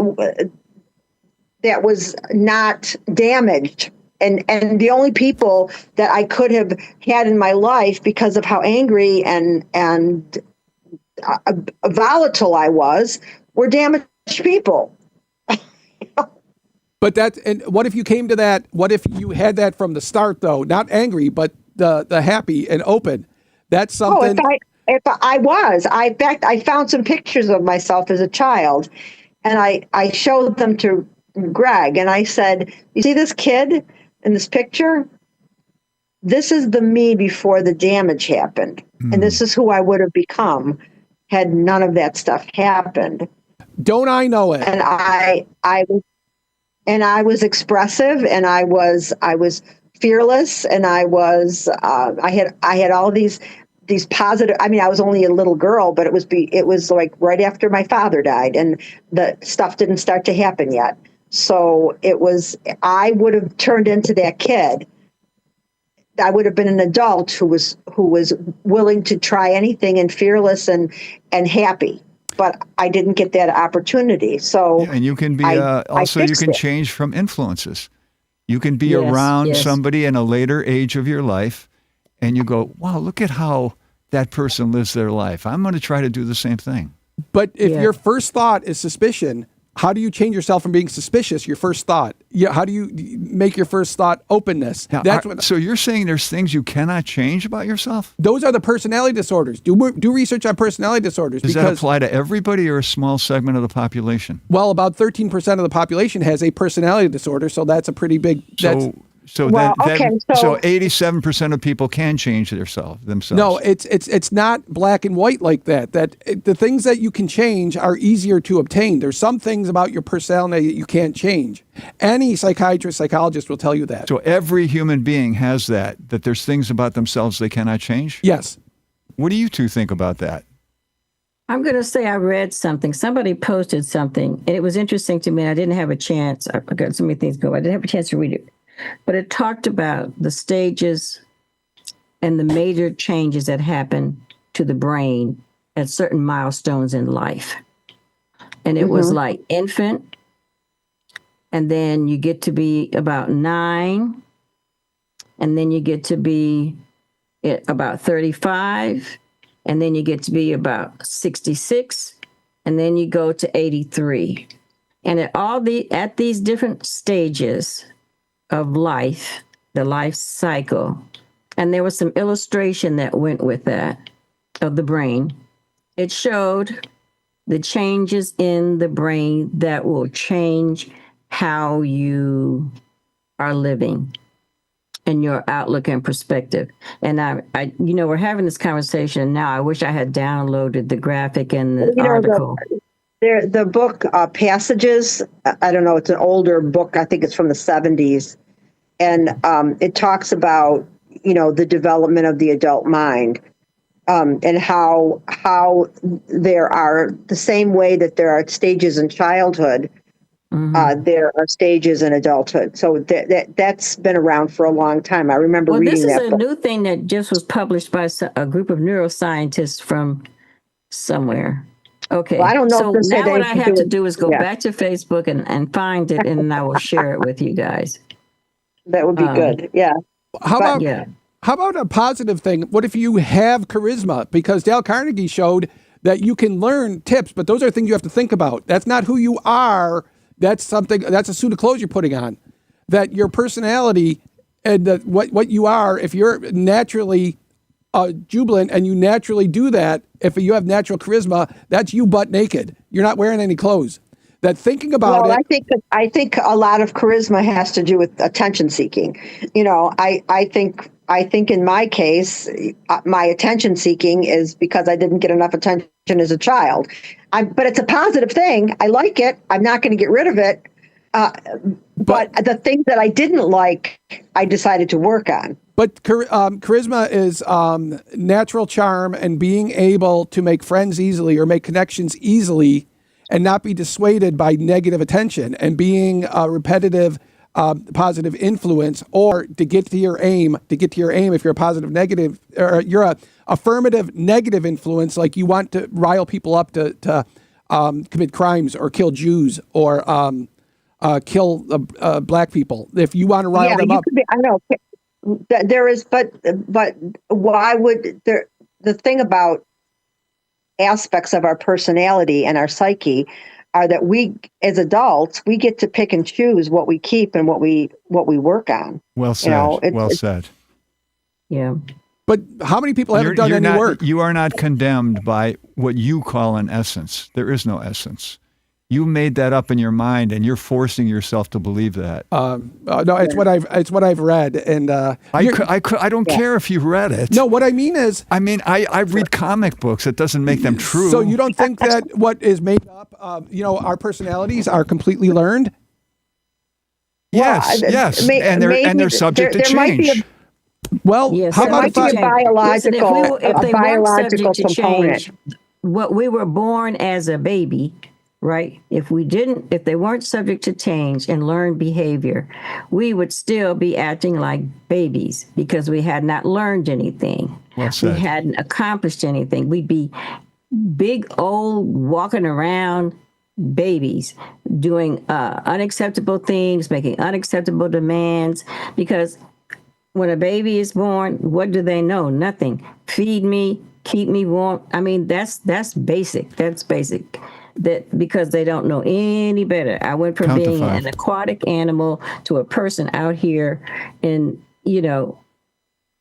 was not damaged. And the only people that I could have had in my life, because of how angry and volatile I was, were damaged people. But and what if you came to that? What if you had that from the start, though? Not angry, but the happy and open. That's something. In fact, I found some pictures of myself as a child, and I showed them to Greg, and I said, "You see this kid in this picture? This is the me before the damage happened, and this is who I would have become had none of that stuff happened." Don't I know it? And I was expressive, and I was fearless, and I had all these positive. I mean, I was only a little girl, but it was like right after my father died, and the stuff didn't start to happen yet. So I would have turned into that kid. I would have been an adult who was willing to try anything and fearless and happy. But I didn't get that opportunity. So and you can be you can change from influences. You can be Yes, around yes. somebody in a later age of your life, and you go, "Wow, look at how that person lives their life. I'm going to try to do the same thing." But if Yeah. your first thought is suspicion, how do you change yourself from being suspicious? Your first thought. Yeah. How do you make your first thought openness? Now, so you're saying there's things you cannot change about yourself? Those are the personality disorders. Do research on personality disorders. Does that apply to everybody or a small segment of the population? Well, about 13% of the population has a personality disorder, so that's a pretty big. So 87% of people can change themselves. No, it's not black and white like that. The things that you can change are easier to obtain. There's some things about your personality that you can't change. Any psychiatrist, psychologist will tell you that. So every human being has that there's things about themselves they cannot change? Yes. What do you two think about that? I'm going to say I read something. Somebody posted something, and it was interesting to me. I didn't have a chance. I got so many things going. I didn't have a chance to read it. But it talked about the stages and the major changes that happen to the brain at certain milestones in life. And it was like infant, and then you get to be about 9, and then you get to be at about 35, and then you get to be about 66, and then you go to 83. And at these different stages of life, the life cycle, and there was some illustration that went with that of the brain. It showed the changes in the brain that will change how you are living and your outlook and perspective. And I we're having this conversation now. I wish I had downloaded the graphic and the article. The book Passages, I don't know, it's an older book. I think it's from the 70s. And it talks about, the development of the adult mind, and how there are the same way that there are stages in childhood, there are stages in adulthood. So that's been around for a long time. I remember reading that book. This is a new thing that just was published by a group of neuroscientists from somewhere. Okay. Well, I don't know. So if now what I have to do is go back to Facebook and find it, and I will share it with you guys. That would be good. Yeah. How about a positive thing? What if you have charisma? Because Dale Carnegie showed that you can learn tips, but those are things you have to think about. That's not who you are. That's a suit of clothes you're putting on. That your personality and what you are, if you're naturally jubilant and you naturally do that, if you have natural charisma, that's you butt naked. You're not wearing any clothes. That thinking about it. I think a lot of charisma has to do with attention seeking. I think in my case, my attention seeking is because I didn't get enough attention as a child. But it's a positive thing. I like it. I'm not going to get rid of it. But the things that I didn't like, I decided to work on. But charisma is natural charm and being able to make friends easily or make connections easily and not be dissuaded by negative attention and being a repetitive positive influence, or to get to your aim, if you're a positive negative, or you're a affirmative negative influence, like you want to rile people up to commit crimes or kill Jews or kill black people. If you want to rile them up. I know. There is, but why would there? The thing about aspects of our personality and our psyche are that we, as adults, we get to pick and choose what we keep and what we work on. Well said. Well said. Yeah. But how many people haven't done any work? You are not condemned by what you call an essence. There is no essence. You made that up in your mind, and you're forcing yourself to believe that. No, it's what I've read, and I don't care if you read it. No, what I mean is, I read comic books. It doesn't make them true. So you don't think that what is made up, our personalities are completely learned? Yes, yes, and they're subject to change. Well, yes, how about a biological if they weren't subject to component? change, what we were born as a baby, right? If they weren't subject to change and learned behavior, we would still be acting like babies because we had not learned anything. Well said. We hadn't accomplished anything. We'd be big old walking around babies doing unacceptable things, making unacceptable demands, because when a baby is born, what do they know? Nothing. Feed me, keep me warm. I mean, that's basic. That's basic. That because they don't know any better. I went from being an aquatic animal to a person out here in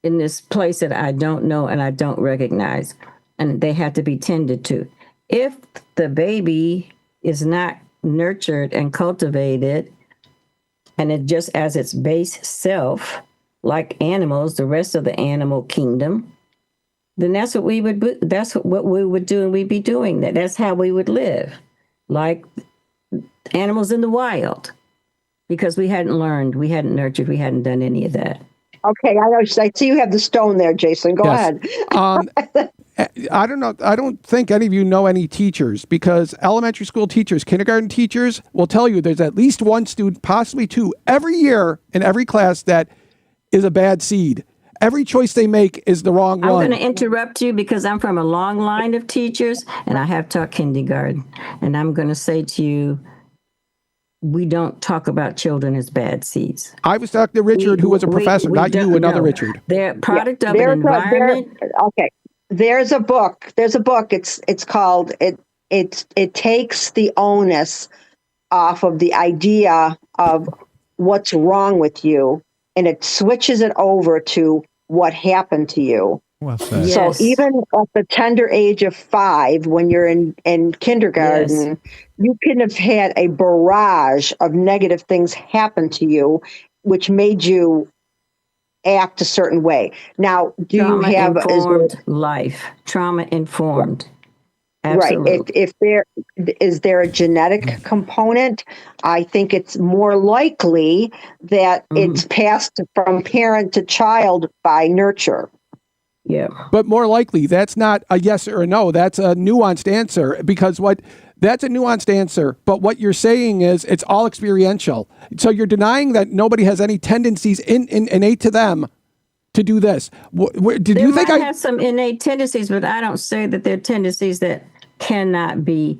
this place that I don't know and I don't recognize, and they have to be tended to. If the baby is not nurtured and cultivated, and it just as its base self, like animals, the rest of the animal kingdom, then that's what we would do, and we'd be doing that. That's how we would live, like animals in the wild, because we hadn't learned, we hadn't nurtured, we hadn't done any of that. Okay, I see you have the stone there, Jason. Go ahead. I don't know. I don't think any of you know any teachers, because elementary school teachers, kindergarten teachers will tell you there's at least one student, possibly two, every year in every class that is a bad seed. Every choice they make is the wrong one. I'm going to interrupt you because I'm from a long line of teachers and I have taught kindergarten. And I'm going to say to you, we don't talk about children as bad seeds. I was talking to Richard, who was a professor, not you, another Richard. They're product of an environment. Okay. There's a book. It's called, it takes the onus off of the idea of what's wrong with you, and it switches it over to what happened to you. Well said. Yes. So even at the tender age of 5, when you're in kindergarten, you can have had a barrage of negative things happen to you, which made you act a certain way. Now, do you have trauma informed? Absolutely. Right. If there is a genetic component, I think it's more likely that it's passed from parent to child by nurture. Yeah. But more likely, that's not a yes or a no. That's a nuanced answer, because that's a nuanced answer. But what you're saying is it's all experiential. So you're denying that nobody has any tendencies innate to them to do this. Did you think I have some innate tendencies, but I don't say that they're tendencies that cannot be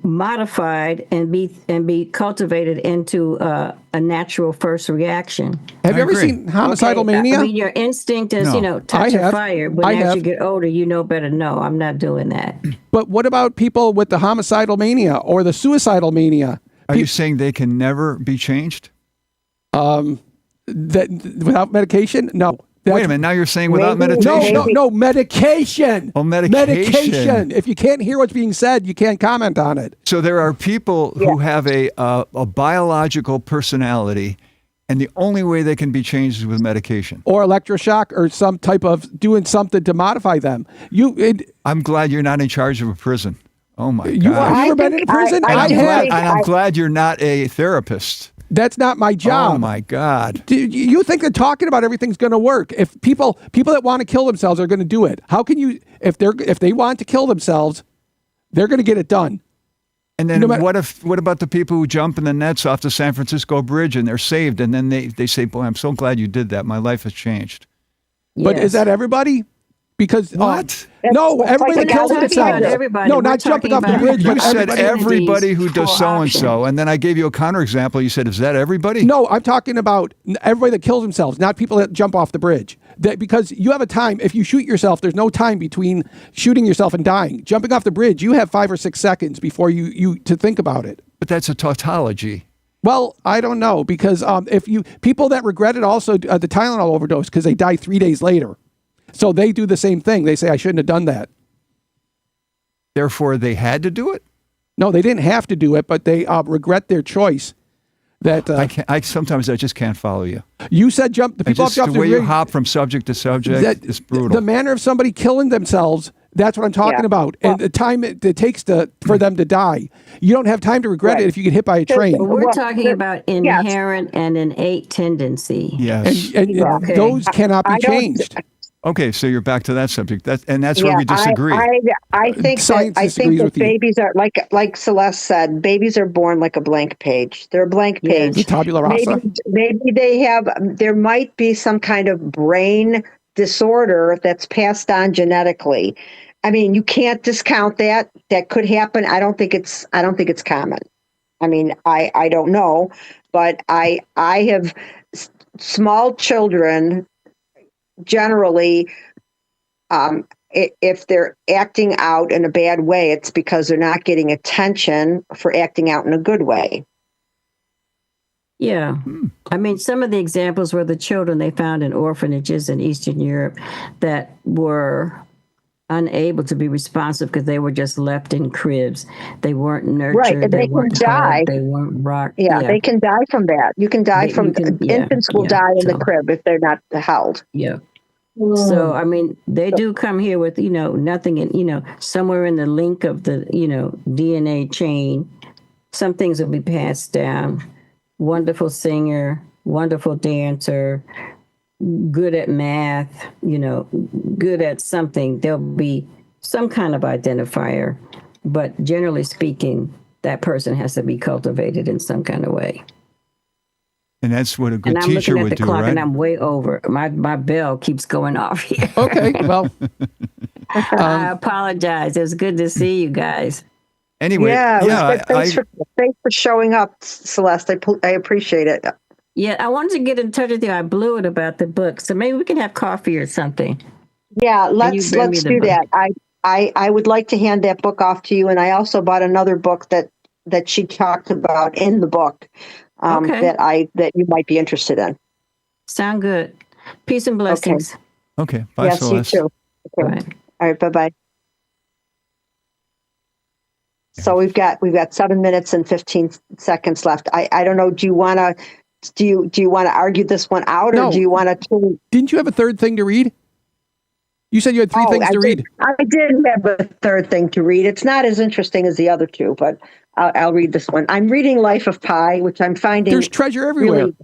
modified and be cultivated into a natural first reaction. Have you ever seen Homicidal Mania? I mean, your instinct is, touch a fire, but as you get older, you know better. No, I'm not doing that. But what about people with the homicidal mania or the suicidal mania? Are you saying they can never be changed? That without medication? No. Wait a minute. Now you're saying without meditation? No, medication. Oh, medication. If you can't hear what's being said, you can't comment on it. So there are people who have a biological personality, and the only way they can be changed is with medication. Or electroshock, or some type of doing something to modify them. I'm glad you're not in charge of a prison. Oh, my God. Have you ever been in prison? I have. And I'm glad you're not a therapist. That's not my job. Oh my God. Do you think that talking about everything's going to work? If people that want to kill themselves are going to do it, how can you? If they want to kill themselves, they're going to get it done. And then No matter- what about the people who jump in the nets off the San Francisco Bridge and they're saved, and then they say, "Boy, I'm so glad you did that. My life has changed." But Yes. is that everybody? Because What? no, That's everybody like that kills we're talking themselves. about everybody. No, We're not jumping talking off the about- bridge. You But said everybody. everybody who does for so and so, options. and then I gave you a counterexample. You said, "Is that everybody?" No, I'm talking about everybody that kills themselves, not people that jump off the bridge. Because you have a time. If you shoot yourself, there's no time between shooting yourself and dying. Jumping off the bridge, you have 5 or 6 seconds before you to think about it. But that's a tautology. Well, I don't know, because if you people that regret it also the Tylenol overdose because they die 3 days later, so they do the same thing. They say I shouldn't have done that. Therefore, they had to do it. No, they didn't have to do it, but they regret their choice. That Sometimes I just can't follow you. you said jump. The I people just, have the jumped way the you bridge. hop from subject to subject is brutal. The manner of somebody killing themselves. That's what I'm talking Yeah. about. And the time it takes for them to die. You don't have time to regret Right. it if you get hit by a train. We're Well, talking about yes. inherent and innate tendency. Yes. And Okay. those cannot be I don't- changed. Okay, so you're back to that subject. That's where Yeah, we disagree. I think Science that, disagrees with you. babies are like Celeste said, babies are born like a blank page. They're a blank Yes. page. Tabula rasa. Maybe they have, there might be some kind of brain disorder that's passed on genetically. I mean, you can't discount that. That could happen. I don't think it's common. I mean, I don't know, but I have small children generally, if they're acting out in a bad way, it's because they're not getting attention for acting out in a good way. Yeah. I mean, some of the examples were the children they found in orphanages in Eastern Europe that were unable to be responsive because they were just left in cribs. They weren't nurtured. Right, and they can weren't die. hugged, they weren't rocked. Yeah, they can die from that. You can die from infants will die in the so- crib if they're not held. Yeah. So, I mean, they do come here with, nothing in, somewhere in the link of the, DNA chain. Some things will be passed down. Wonderful singer, wonderful dancer, good at math, good at something. There'll be some kind of identifier. But generally speaking, that person has to be cultivated in some kind of way. And that's what a good And I'm teacher looking at would the do, clock right? and I'm way over. My bell keeps going off here. Okay, well, I apologize. It was good to see you guys. Anyway, Yeah, thanks I, for showing up, Celeste. I appreciate it. Yeah, I wanted to get in touch with you. I blew it about the book, so maybe we can have coffee or something. Yeah, you let's bring me the do book? that. I would like to hand that book off to you, and I also bought another book that she talked about in the book Okay. that you might be interested in. Sound good. Peace and blessings. okay. Bye, Yes, Celeste. you too. Okay. Bye. All right, bye-bye. So we've got 7 minutes and 15 seconds left. I don't know. Do you want to argue this one out, or No. do you want to? didn't you have a third thing to read? You said you had three things to read. I did have a third thing to read. It's not as interesting as the other two, but I'll read this one. I'm reading Life of Pi, which I'm finding There's treasure everywhere. really.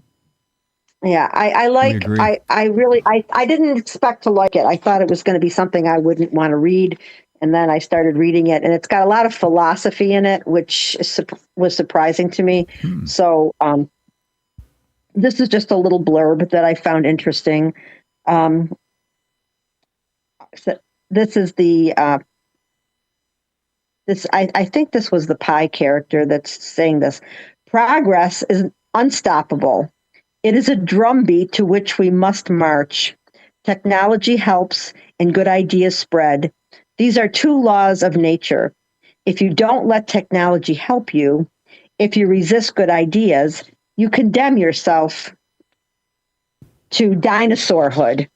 Yeah, I like. agree. I didn't expect to like it. I thought it was going to be something I wouldn't want to read, and then I started reading it, and it's got a lot of philosophy in it, which was surprising to me. So, this is just a little blurb that I found interesting. So this is the I think this was the Pi character that's saying this. Progress is unstoppable. It is a drumbeat to which we must march. Technology helps and good ideas spread. These are two laws of nature. If you don't let technology help you, if you resist good ideas, you condemn yourself to dinosaurhood.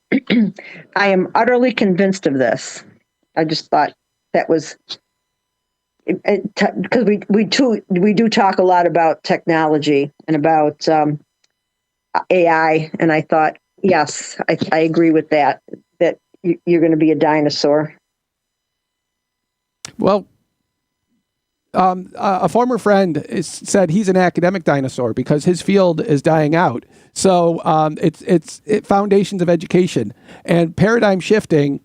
I am utterly convinced of this. I just thought that was because we do talk a lot about technology and about AI, and I thought, yes, I agree with that you're going to be a dinosaur. Well, a former friend said he's an academic dinosaur because his field is dying out. So it's foundations of education and paradigm shifting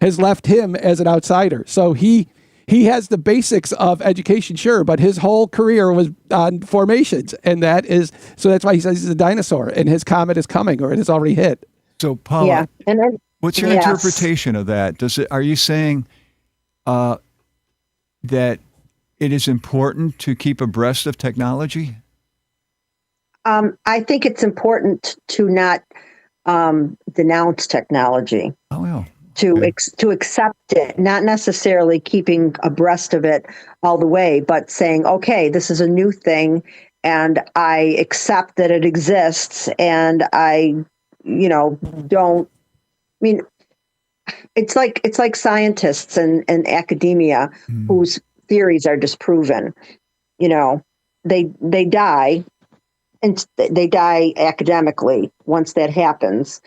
has left him as an outsider. So he has the basics of education, sure, but his whole career was on formations, and that's why he says he's a dinosaur, and his comet is coming, or it has already hit. So, Paula, Yeah. And then, what's your yes. interpretation of that? Are you saying that it is important to keep abreast of technology? I think it's important to not denounce technology. Oh, yeah. To accept it, not necessarily keeping abreast of it all the way, but saying, okay, this is a new thing, and I accept that it exists, and I, don't. I mean, it's like scientists and academia whose theories are disproven. They die, and they die academically once that happens.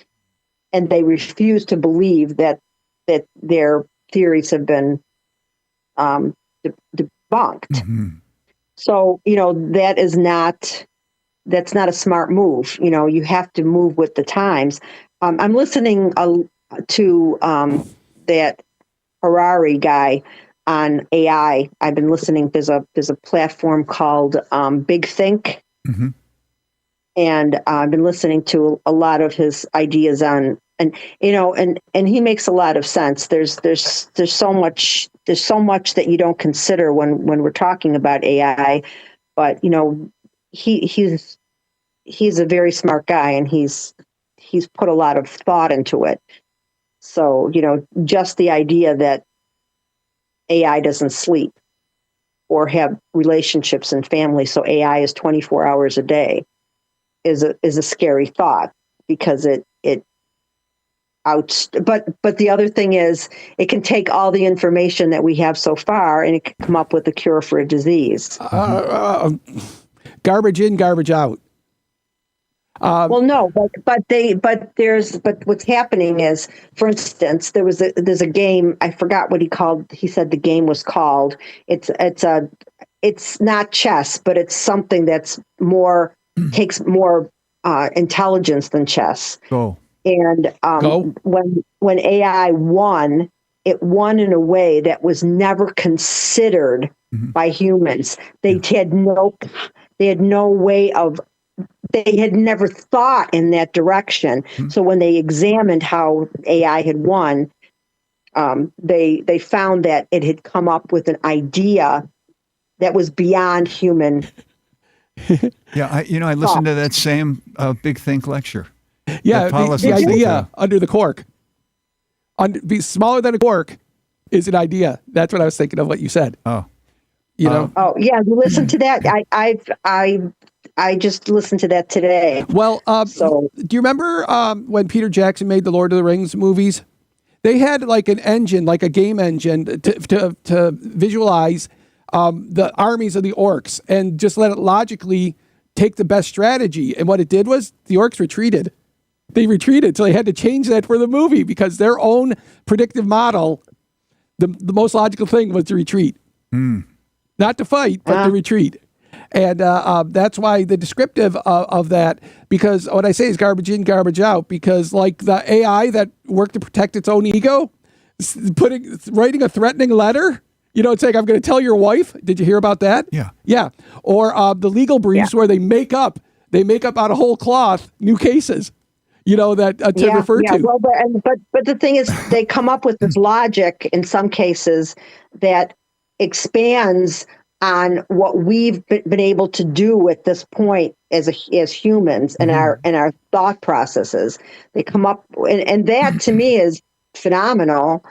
And they refuse to believe that their theories have been debunked. Mm-hmm. So that's not a smart move. You have to move with the times. I'm listening to that Harari guy on AI. I've been listening. There's a platform called Big Think. Mm-hmm. And I've been listening to a lot of his ideas on, and he makes a lot of sense. There's so much that you don't consider when we're talking about AI, but he's a very smart guy, and he's put a lot of thought into it. So just the idea that AI doesn't sleep or have relationships and family, so AI is 24 hours a day. Is a scary thought, because but the other thing is, it can take all the information that we have so far, and it can come up with a cure for a disease. Garbage in, garbage out. Well, no, but what's happening is, for instance, there's a game, I forgot what he said the game was called. It's not chess, but it's something that's takes more intelligence than chess. Go. And when AI won, it won in a way that was never considered by humans. They had no way of. They had never thought in that direction. So when they examined how AI had won, they found that it had come up with an idea that was beyond human. Yeah, I listened to that same Big Think lecture. Yeah, Paula the listened idea to. under the cork. Be smaller than a cork is an idea. That's what I was thinking of what you said. Oh. Oh yeah, you listen to that. I just listened to that today. Well, So do you remember when Peter Jackson made the Lord of the Rings movies? They had like an engine, like a game engine, to visualize the armies of the orcs and just let it logically take the best strategy. And what it did was the orcs retreated. They retreated, so they had to change that for the movie because their own predictive model, the most logical thing was to retreat. Not to fight, but to retreat. And that's why the descriptive of that, because what I say is garbage in, garbage out, because like the AI that worked to protect its own ego, writing a threatening letter, it's like, I'm going to tell your wife. Did you hear about that? Yeah. Yeah. Or the legal briefs where they make up out of whole cloth new cases, that to refer to. Well, but the thing is, they come up with this logic in some cases that expands on what we've been able to do at this point as humans and our thought processes. They come up, and that to me is phenomenal,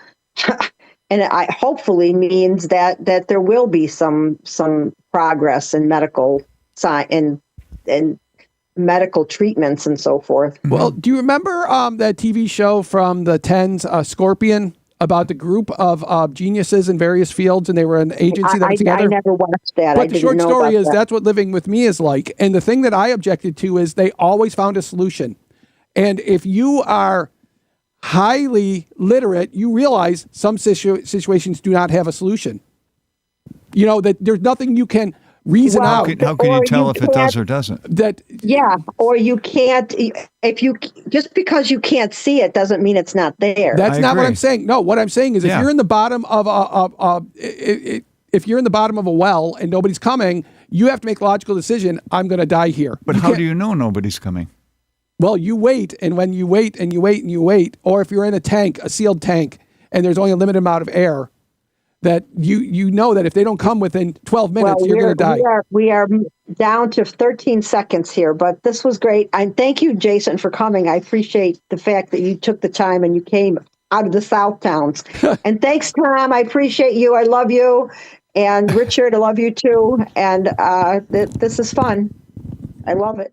and I hopefully means that there will be some progress in medical science and medical treatments and so forth. Well, do you remember that TV show from the 10s, Scorpion? About the group of geniuses in various fields, and they were an agency that was together. I never watched that. But the short story is that's what living with me is like. And the thing that I objected to is they always found a solution. And if you are highly literate, you realize some situations do not have a solution. You know, that there's nothing you can reason Well, out How can Or you tell you if it does can't- or doesn't? that Yeah, or you can't, if you, just because you can't see it doesn't mean it's not there. that's I not what agree. I'm saying. No, what I'm saying is if Yeah. you're in the bottom of if you're in the bottom of a well and nobody's coming, you have to make a logical decision. I'm going to die here. But You how can't- do you know nobody's coming? Well, you wait, and when you wait and you wait and you wait, or if you're in a tank, a sealed tank, and there's only a limited amount of air, that you know that if they don't come within 12 minutes, you're going to die. We are down to 13 seconds here, but this was great. And thank you, Jason, for coming. I appreciate the fact that you took the time and you came out of the South Towns. And thanks, Tom. I appreciate you. I love you. And Richard, I love you too. And this is fun. I love it.